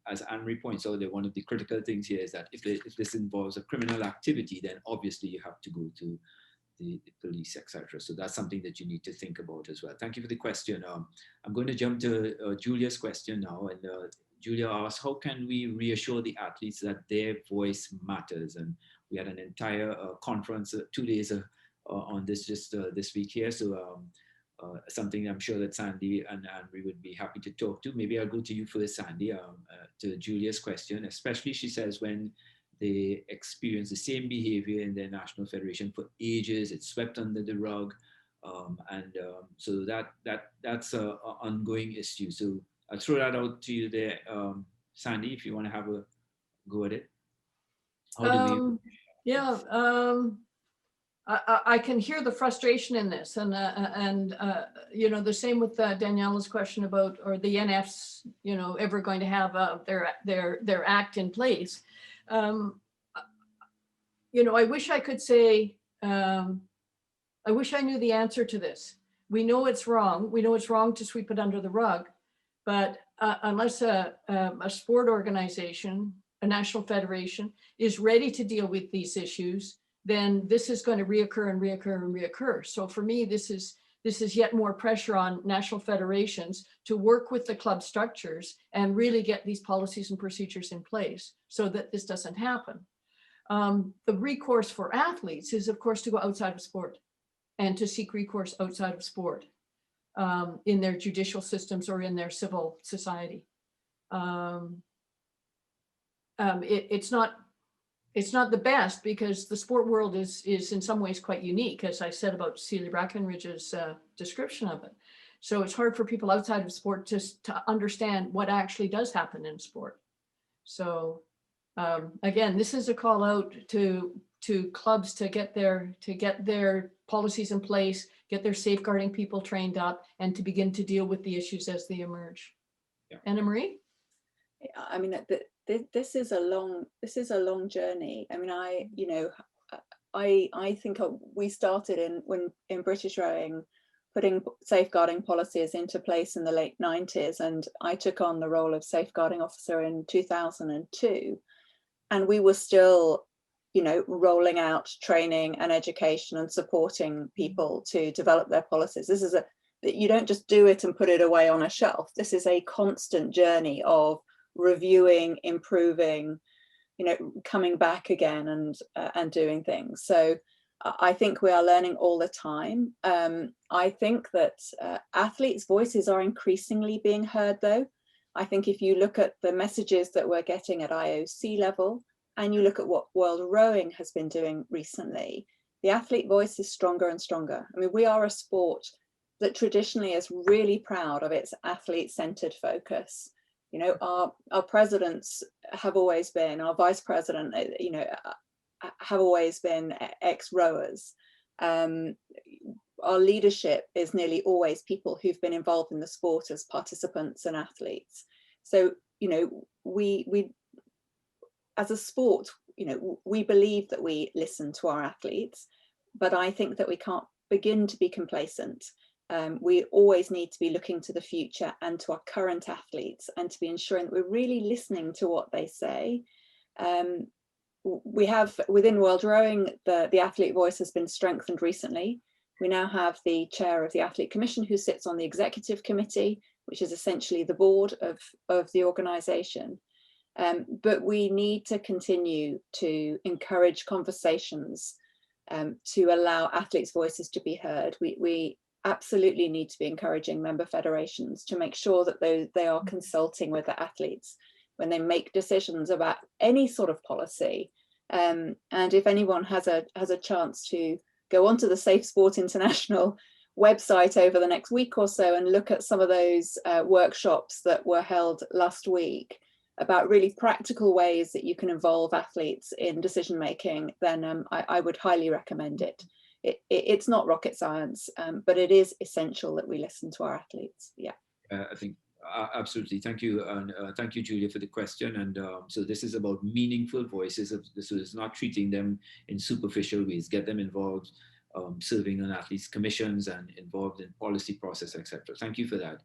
as Annamarie points out, that one of the critical things here is that if this involves a criminal activity, then obviously you have to go to the police, etc. So that's something that you need to think about as well. Thank you for the question. I'm going to jump to Julia's question now. And Julia asked, how can we reassure the athletes that their voice matters? And we had an entire conference 2 days on this just this week here. So something I'm sure that Sandi and we would be happy to talk to. Maybe I'll go to you first, Sandi, to Julia's question, especially she says when they experience the same behavior in their national federation for ages, it's swept under the rug. So that's an ongoing issue. So I'll throw that out to you there, Sandi, if you want to have a go at it. How do we? Yeah, I can hear the frustration in this, and you know, the same with Daniela's question about, are the NFs, you know, ever going to have their act in place? You know, I wish I could say, I wish I knew the answer to this. We know it's wrong. We know it's wrong to sweep it under the rug, but unless a sport organization, a national federation, is ready to deal with these issues, then this is going to reoccur and reoccur and reoccur. So for me, this is yet more pressure on national federations to work with the club structures and really get these policies and procedures in place so that this doesn't happen. The recourse for athletes is, of course, to go outside of sport and to seek recourse outside of sport in their judicial systems or in their civil society. It's not the best, because the sport world is in some ways quite unique, as I said about Celia Brackenridge's description of it. So it's hard for people outside of sport to understand what actually does happen in sport. So again, this is a call out to clubs to get their policies in place, get their safeguarding people trained up, and to begin to deal with the issues as they emerge. Yeah. Annamarie? I mean, this is a long journey. I mean, I think we started in British rowing putting safeguarding policies into place in the late 90s, and I took on the role of safeguarding officer in 2002, and we were still, you know, rolling out training and education and supporting people to develop their policies. This is you don't just do it and put it away on a shelf. This is a constant journey of reviewing, improving, you know, coming back again and doing things. So I think we are learning all the time. I think that athletes' voices are increasingly being heard, though. I think if you look at the messages that we're getting at IOC level, and you look at what World Rowing has been doing recently, the athlete voice is stronger and stronger. I mean, we are a sport that traditionally is really proud of its athlete-centered focus. You know, our presidents have always been, our vice president, you know, have always been ex-rowers. Our leadership is nearly always people who've been involved in the sport as participants and athletes. So, you know, we as a sport, you know, we believe that we listen to our athletes, but I think that we can't begin to be complacent. We always need to be looking to the future and to our current athletes, and to be ensuring that we're really listening to what they say. We have within World Rowing, the athlete voice has been strengthened recently. We now have the chair of the Athlete Commission who sits on the executive committee, which is essentially the board of the organisation. But we need to continue to encourage conversations to allow athletes' voices to be heard. We absolutely need to be encouraging member federations to make sure that they are consulting with the athletes when they make decisions about any sort of policy. And if anyone has a chance to go onto the Safe Sport International website over the next week or so and look at some of those workshops that were held last week about really practical ways that you can involve athletes in decision making, then I would highly recommend it. It's not rocket science, but it is essential that we listen to our athletes. Yeah. I think absolutely. Thank you. And thank you, Julia, for the question. And so this is about meaningful voices. So it's not treating them in superficial ways, get them involved, serving on athletes commissions and involved in policy process, etc. Thank you for that.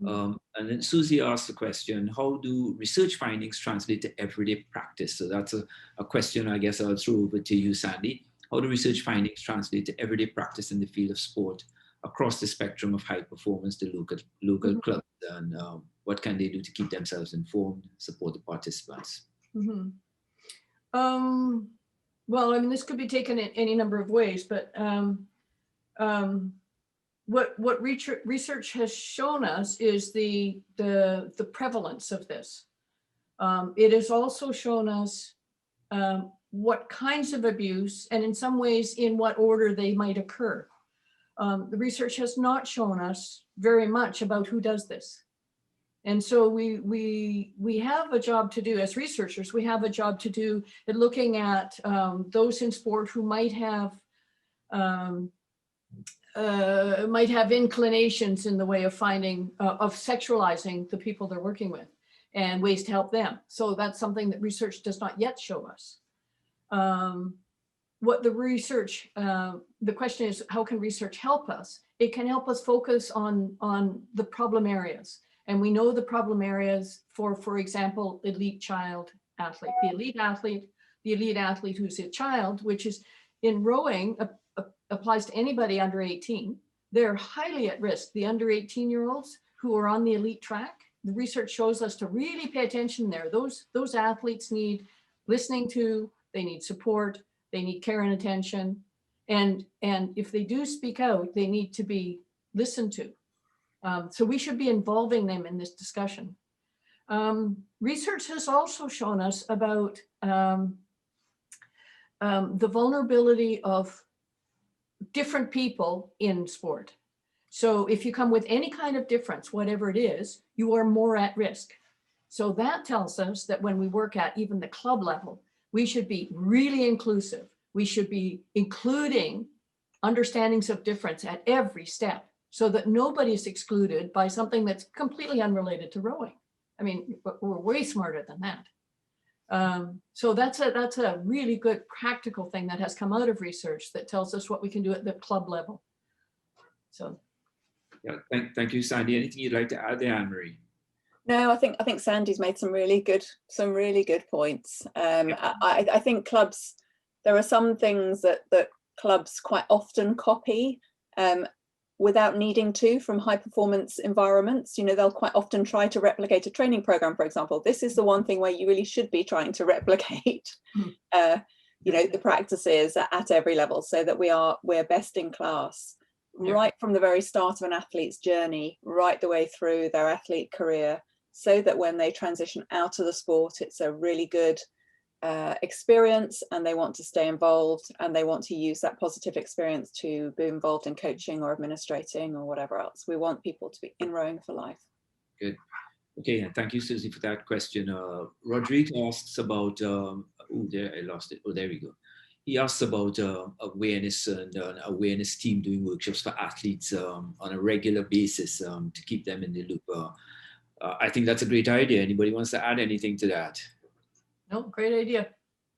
And then Susie asked the question, how do research findings translate to everyday practice? So that's a question I guess I'll throw over to you, Sandi. How do research findings translate to everyday practice in the field of sport across the spectrum of high performance to local clubs, and what can they do to keep themselves informed, support the participants? Well, I mean, this could be taken in any number of ways, but what research has shown us is the prevalence of this. It has also shown us what kinds of abuse, and in some ways in what order they might occur. The research has not shown us very much about who does this. And so we have a job to do as researchers. We have a job to do at looking at those in sport who might have inclinations in the way of finding, of sexualizing the people they're working with, and ways to help them. So that's something that research does not yet show us. What the research, the question is, how can research help us? It can help us focus on the problem areas. And we know the problem areas for example, elite child athlete, the elite athlete who's a child, which is in rowing, applies to anybody under 18. They're highly at risk. The under 18-year-olds who are on the elite track, the research shows us to really pay attention there. Those athletes need listening to, they need support, they need care and attention. And if they do speak out, they need to be listened to. So we should be involving them in this discussion. Research has also shown us about the vulnerability of different people in sport. So if you come with any kind of difference, whatever it is, you are more at risk. So that tells us that when we work at even the club level, we should be really inclusive. We should be including understandings of difference at every step so that nobody's excluded by something that's completely unrelated to rowing. I mean, we're way smarter than that. So that's a really good practical thing that has come out of research that tells us what we can do at the club level. So. Yeah, thank you, Sandi. Anything you'd like to add there, Annamarie? No, I think Sandi's made some really good points. I think clubs, there are some things that clubs quite often copy without needing to from high performance environments. You know, they'll quite often try to replicate a training program, for example. This is the one thing where you really should be trying to replicate, you know, the practices at every level so that we're best in class. Yeah. Right from the very start of an athlete's journey, right the way through their athlete career, so that when they transition out of the sport, it's a really good experience and they want to stay involved and they want to use that positive experience to be involved in coaching or administrating or whatever else. We want people to be in rowing for life. Good. Okay, and thank you, Susie, for that question. Rodrigo asks about, oh, there, I lost it. Oh, there we go. He asks about awareness and an awareness team doing workshops for athletes on a regular basis to keep them in the loop. I think that's a great idea. Anybody wants to add anything to that? No, great idea.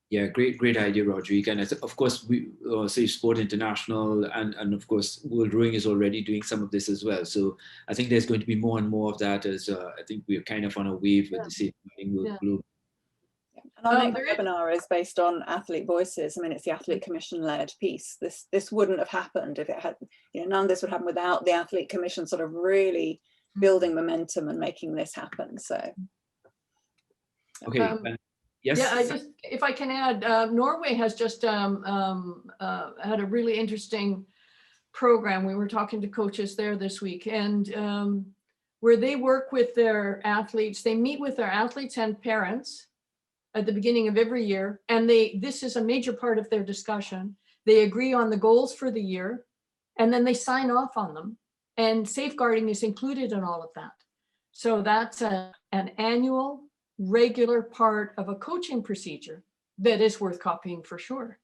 Yeah, great idea, Roderick. And of course, we Safe Sport International and of course, World Rowing is already doing some of this as well. So I think there's going to be more and more of that as I think we're kind of on a wave with the Safeguarding World Group. And our next webinar is based on athlete voices. I mean, it's the Athlete Commission-led piece. This wouldn't have happened if it had, none of this would happen without the Athlete Commission sort of really building momentum and making this happen. So, okay. Yes. Yeah, if I can add, Norway has just had a really interesting program. We were talking to coaches there this week, and where they work with their athletes, they meet with their athletes and parents at the beginning of every year, and this is a major part of their discussion. They agree on the goals for the year, and then they sign off on them, and safeguarding is included in all of that. So that's an annual, regular part of a coaching procedure that is worth copying for sure.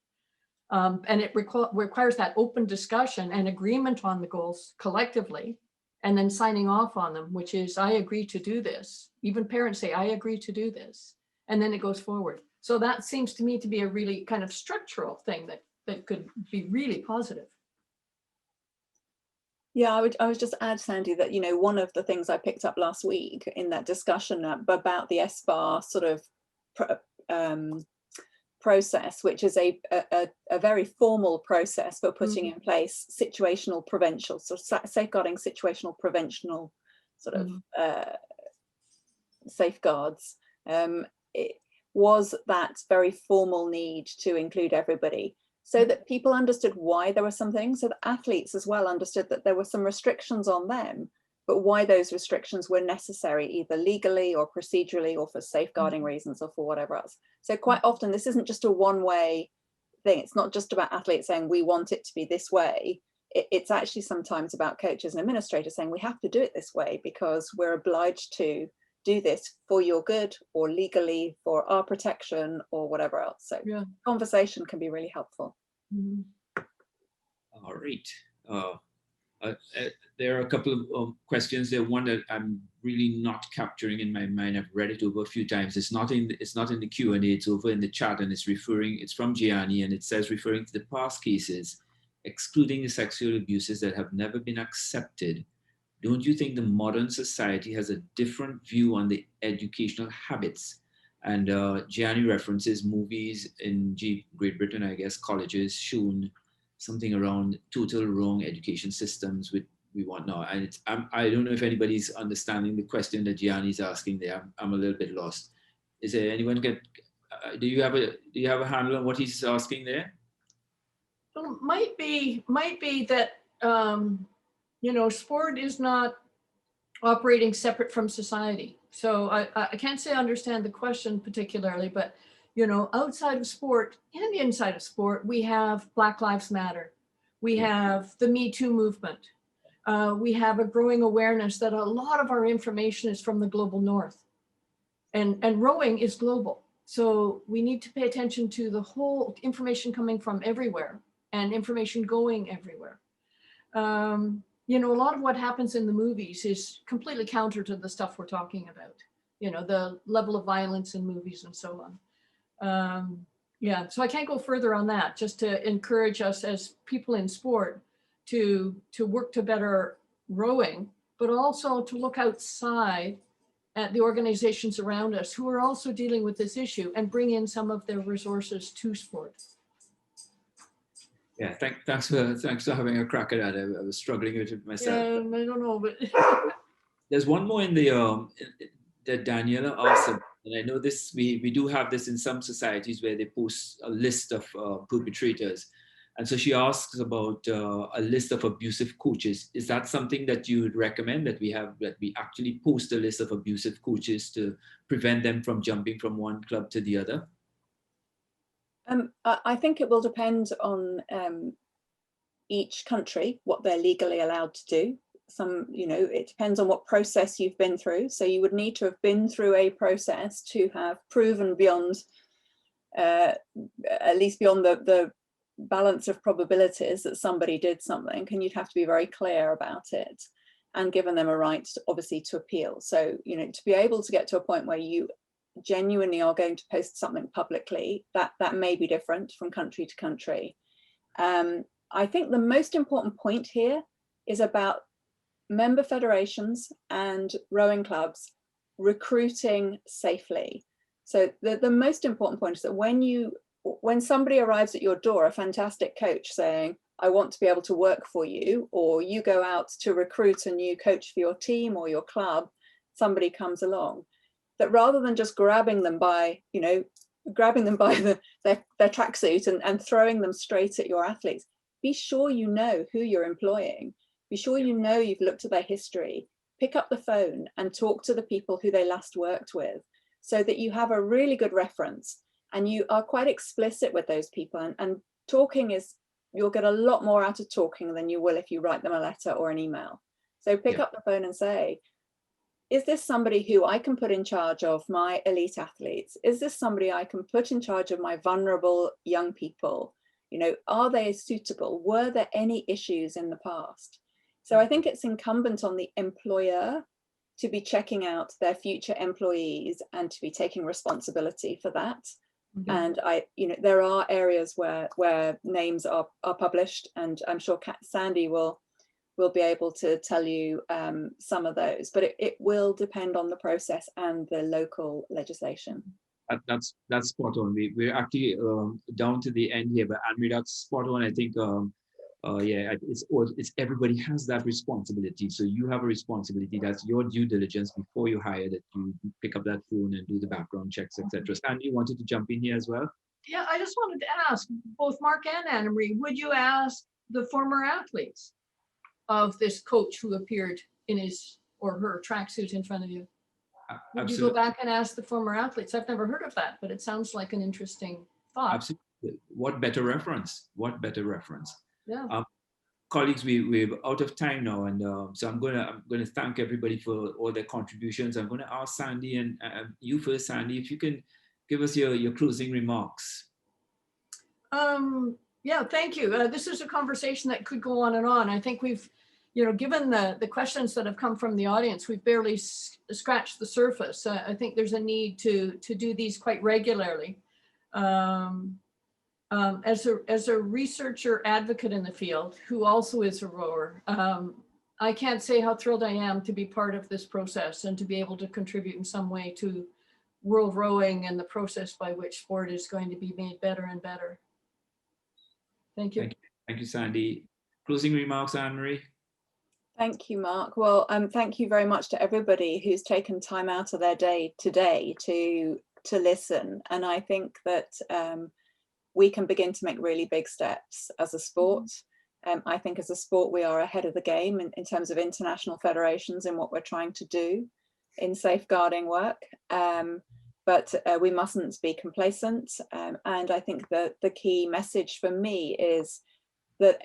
And it requires that open discussion and agreement on the goals collectively, and then signing off on them, which is, I agree to do this. Even parents say, I agree to do this. And then it goes forward. So that seems to me to be a really kind of structural thing that could be really positive. Yeah, I would just add, Sandi, that, one of the things I picked up last week in that discussion about the SBAR sort of process, which is a very formal process for putting in place situational prevention, so safeguarding situational preventional sort of safeguards. It was that very formal need to include everybody so that people understood why there were some things, so that athletes as well understood that there were some restrictions on them, but why those restrictions were necessary, either legally or procedurally or for safeguarding reasons or for whatever else. So quite often this isn't just a one-way thing. It's not just about athletes saying we want it to be this way. It's actually sometimes about coaches and administrators saying we have to do it this way because we're obliged to do this for your good or legally for our protection or whatever else. So conversation can be really helpful. All right. There are a couple of questions there. One that I'm really not capturing in my mind. I've read it over a few times. It's not in the Q&A. It's over in the chat, and it's from Gianni, and it says, referring to the past cases, excluding the sexual abuses that have never been accepted, don't you think the modern society has a different view on the educational habits? And Gianni references movies in Great Britain, I guess, colleges shown something around total wrong education systems with we want now. And I don't know if anybody's understanding the question that Gianni's asking there. I'm a little bit lost. Is there anyone do you have a handle on what he's asking there? Well, might be that sport is not operating separate from society. So I can't say I understand the question particularly, but outside of sport and inside of sport, we have Black Lives Matter. We have the Me Too movement. We have a growing awareness that a lot of our information is from the global north. And rowing is global. So we need to pay attention to the whole information coming from everywhere and information going everywhere. A lot of what happens in the movies is completely counter to the stuff we're talking about. The level of violence in movies and so on. So I can't go further on that, just to encourage us as people in sport to work to better rowing, but also to look outside at the organizations around us who are also dealing with this issue and bring in some of their resources to sport. Yeah, thanks for having a crack at that. I was struggling with it myself. Yeah, I don't know, but there's one more in the that Daniela asked, and I know this we do have this in some societies where they post a list of perpetrators, and so she asks about a list of abusive coaches. Is that something that you would recommend, that we actually post a list of abusive coaches to prevent them from jumping from one club to the other? I think it will depend on each country, what they're legally allowed to do. It depends on what process you've been through. So you would need to have been through a process to have proven beyond, at least beyond the balance of probabilities that somebody did something, and you'd have to be very clear about it. and given them a right, obviously, to appeal. So, you know, to be able to get to a point where you genuinely are going to post something publicly, that may be different from country to country. I think the most important point here is about member federations and rowing clubs recruiting safely. So the most important point is that when somebody arrives at your door, a fantastic coach saying, I want to be able to work for you, or you go out to recruit a new coach for your team or your club, somebody comes along, that rather than just grabbing them by, you know, their tracksuit and throwing them straight at your athletes, be sure you know who you're employing. Be sure you know you've looked at their history. Pick up the phone and talk to the people who they last worked with, so that you have a really good reference and you are quite explicit with those people. And talking is, you'll get a lot more out of talking than you will if you write them a letter or an email. So pick up the phone and say, is this somebody who I can put in charge of my elite athletes? Is this somebody I can put in charge of my vulnerable young people? You know, are they suitable? Were there any issues in the past? So I think it's incumbent on the employer to be checking out their future employees and to be taking responsibility for that. Mm-hmm. And you know, there are areas where names are published, and I'm sure Sandi will be able to tell you some of those, but it will depend on the process and the local legislation. That's spot on. We're actually down to the end here, but Annamarie, that's spot on. I think it's everybody has that responsibility. So you have a responsibility. That's your due diligence before you hire, that you pick up that phone and do the background checks, etc. Sandi, you wanted to jump in here as well? Yeah, I just wanted to ask both Mark and Annamarie, would you ask the former athletes of this coach who appeared in his or her tracksuit in front of you? Would Absolutely. you go back and ask the former athletes? I've never heard of that, but it sounds like an interesting thought. Absolutely. What better reference? What better reference? Yeah. Colleagues, we're out of time now, and so I'm gonna thank everybody for all their contributions. I'm going to ask Sandi, and you first, Sandi, if you can give us your closing remarks. Yeah, thank you. This is a conversation that could go on and on. I think we've, you know, given the questions that have come from the audience, we've barely scratched the surface. I think there's a need to do these quite regularly. As a researcher advocate in the field, who also is a rower, I can't say how thrilled I am to be part of this process and to be able to contribute in some way to world rowing and the process by which sport is going to be made better and better. Thank you. Thank you, Sandi. Closing remarks, Annamarie? Thank you, Mark. Well, thank you very much to everybody who's taken time out of their day today to listen. And I think that we can begin to make really big steps as a sport. I think as a sport, we are ahead of the game in terms of international federations and what we're trying to do in safeguarding work. But we mustn't be complacent. And I think that the key message for me is that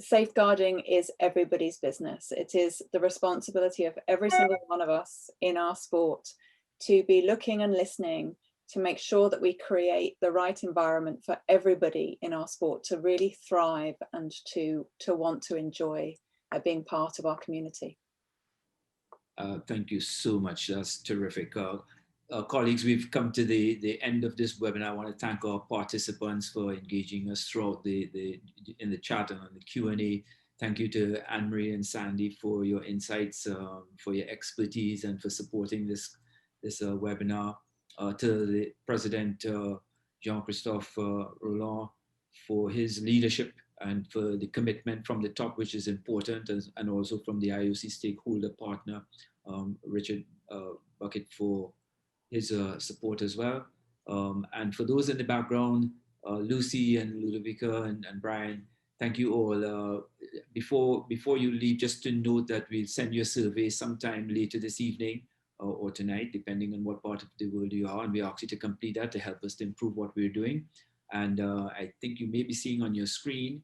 safeguarding is everybody's business. It is the responsibility of every single one of us in our sport to be looking and listening to make sure that we create the right environment for everybody in our sport to really thrive and to want to enjoy being part of our community. Thank you so much. That's terrific. Colleagues, we've come to the end of this webinar. I want to thank our participants for engaging us throughout in the chat and on the Q&A. Thank you to Annamarie and Sandi for your insights, for your expertise, and for supporting this webinar. To the President Jean-Christophe Roland for his leadership and for the commitment from the top, which is important, and also from the IOC stakeholder partner, Richard Bucket, for his support as well. And for those in the background, Lucy and Ludovica and Brian, thank you all. Before you leave, just to note that we'll send you a survey sometime later this evening or tonight, depending on what part of the world you are. And we ask you to complete that to help us to improve what we're doing. And I think you may be seeing on your screen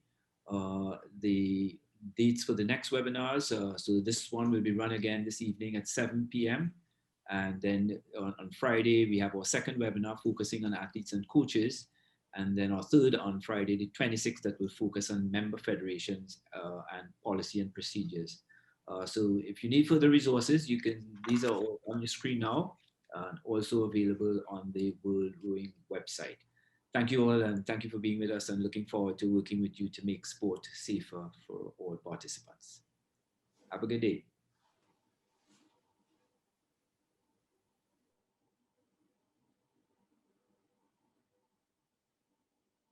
the dates for the next webinars. So this one will be run again this evening at 7 p.m. And then on Friday, we have our second webinar focusing on athletes and coaches. And then our third on Friday, the 26th, that will focus on member federations and policy and procedures. So if you need further resources, these are all on your screen now, and also available on the World Rowing website. Thank you all, and thank you for being with us, and looking forward to working with you to make sport safer for all participants. Have a good day.